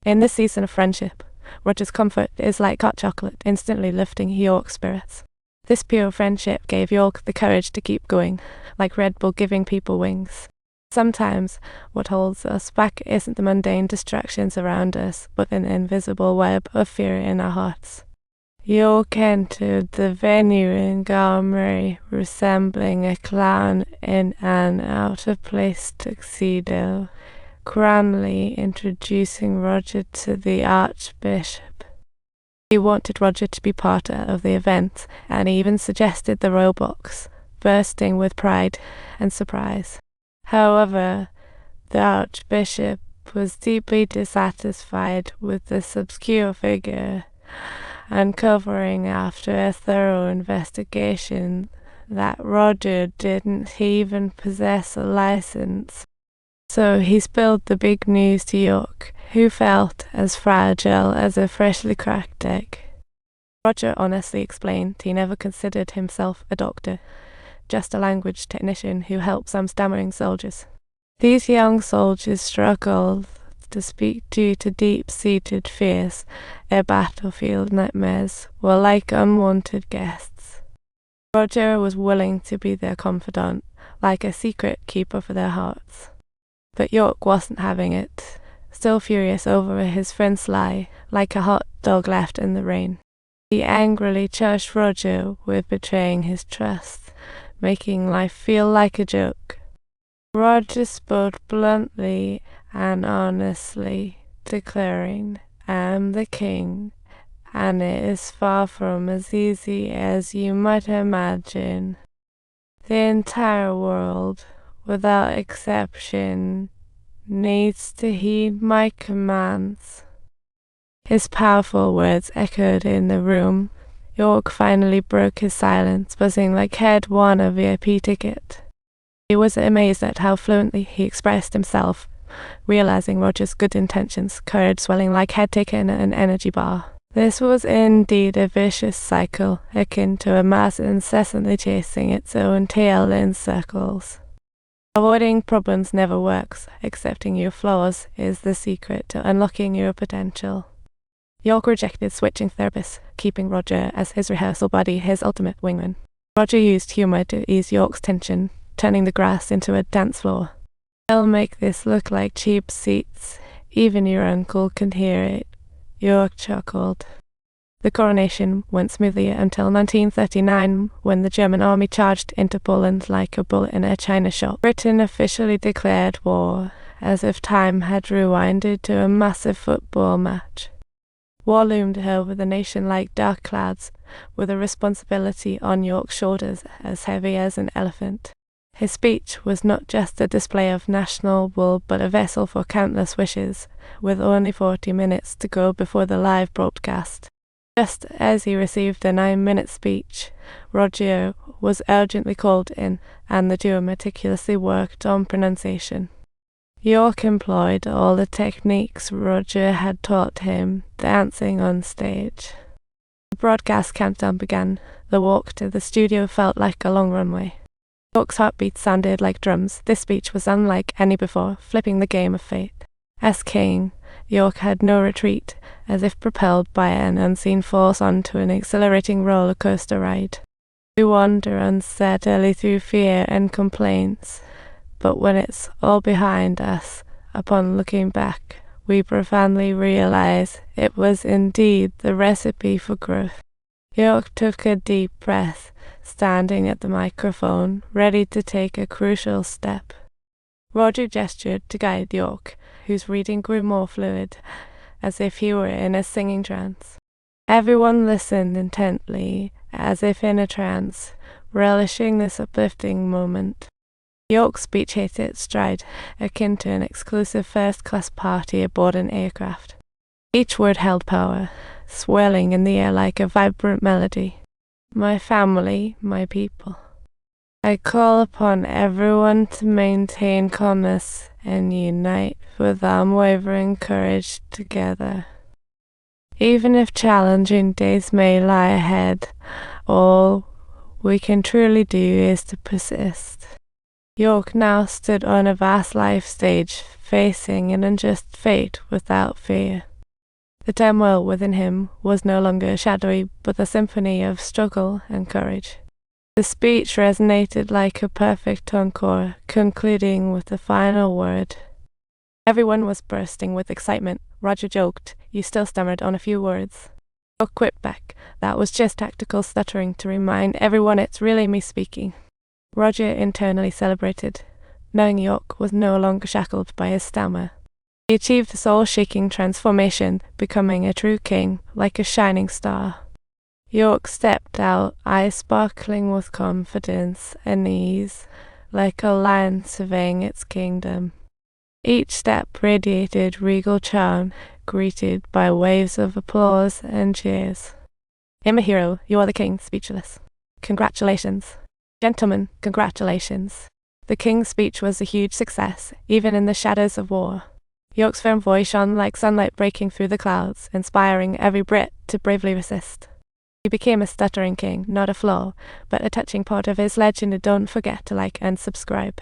In this season of friendship, Roger's comfort is like hot chocolate, instantly lifting York's spirits. This pure friendship gave York the courage to keep going, like Red Bull giving people wings. Sometimes what holds us back isn't the mundane distractions around us, but an invisible web of fear in our hearts. York entered the venue in Galway, resembling a clown in an out-of-place tuxedo, grandly introducing Roger to the Archbishop. He wanted Roger to be part of the event, and even suggested the royal box, bursting with pride and surprise. However, the Archbishop was deeply dissatisfied with this obscure figure, uncovering after a thorough investigation that Roger didn't even possess a license. So he spilled the big news to York, who felt as fragile as a freshly cracked egg. Roger honestly explained he never considered himself a doctor, just a language technician who helped some stammering soldiers. These young soldiers struggled to speak due to deep-seated fears. Their battlefield nightmares were like unwanted guests. Roger was willing to be their confidant, like a secret keeper for their hearts. But York wasn't having it, still furious over his friend's lie, like a hot dog left in the rain. He angrily charged Roger with betraying his trust, making life feel like a joke. Roger spoke bluntly and honestly, declaring, "I am the king, and it is far from as easy as you might imagine. The entire world, without exception, needs to heed my commands." His powerful words echoed in the room. York finally broke his silence, buzzing like he'd won a VIP ticket. He was amazed at how fluently he expressed himself, realizing Roger's good intentions, courage swelling like he'd taken an energy bar. This was indeed a vicious cycle, akin to a mouse incessantly chasing its own tail in circles. Avoiding problems never works. Accepting your flaws is the secret to unlocking your potential. York rejected switching therapists, keeping Roger as his rehearsal buddy, his ultimate wingman. Roger used humor to ease York's tension, turning the grass into a dance floor. "I'll make this look like cheap seats. Even your uncle can hear it," York chuckled. The coronation went smoothly until 1939, when the German army charged into Poland like a bullet in a china shop. Britain officially declared war, as if time had rewinded to a massive football match. War loomed over the nation like dark clouds, with a responsibility on York's shoulders as heavy as an elephant. His speech was not just a display of national will, but a vessel for countless wishes, with only 40 minutes to go before the live broadcast. Just as he received a 9-minute speech, Roger was urgently called in, and the duo meticulously worked on pronunciation. York employed all the techniques Roger had taught him, dancing on stage. The broadcast countdown began. The walk to the studio felt like a long runway. York's heartbeat sounded like drums. This speech was unlike any before, flipping the game of fate. As king, York had no retreat, as if propelled by an unseen force onto an exhilarating roller coaster ride. We wander unsteadily through fear and complaints, but when it's all behind us, upon looking back, we profoundly realize it was indeed the recipe for growth. York took a deep breath, standing at the microphone, ready to take a crucial step. Roger gestured to guide York, whose reading grew more fluid, as if he were in a singing trance. Everyone listened intently, as if in a trance, relishing this uplifting moment. York's speech hit its stride, akin to an exclusive first-class party aboard an aircraft. Each word held power, swirling in the air like a vibrant melody. "My family, my people. I call upon everyone to maintain calmness and unite with unwavering courage together. Even if challenging days may lie ahead, all we can truly do is to persist." York now stood on a vast life stage, facing an unjust fate without fear. The turmoil within him was no longer shadowy, but the symphony of struggle and courage. The speech resonated like a perfect encore, concluding with the final word. Everyone was bursting with excitement. Roger joked, "You still stammered on a few words." York quipped back, "That was just tactical stuttering to remind everyone it's really me speaking." Roger internally celebrated, knowing York was no longer shackled by his stammer. He achieved a soul-shaking transformation, becoming a true king, like a shining star. York stepped out, eyes sparkling with confidence and ease, like a lion surveying its kingdom. Each step radiated regal charm, greeted by waves of applause and cheers. "I'm a hero, you are the king, speechless. Congratulations. Gentlemen, congratulations." The king's speech was a huge success, even in the shadows of war. York's firm voice shone like sunlight breaking through the clouds, inspiring every Brit to bravely resist. He became a stuttering king, not a flaw, but a touching part of his legend. Don't forget to like and subscribe.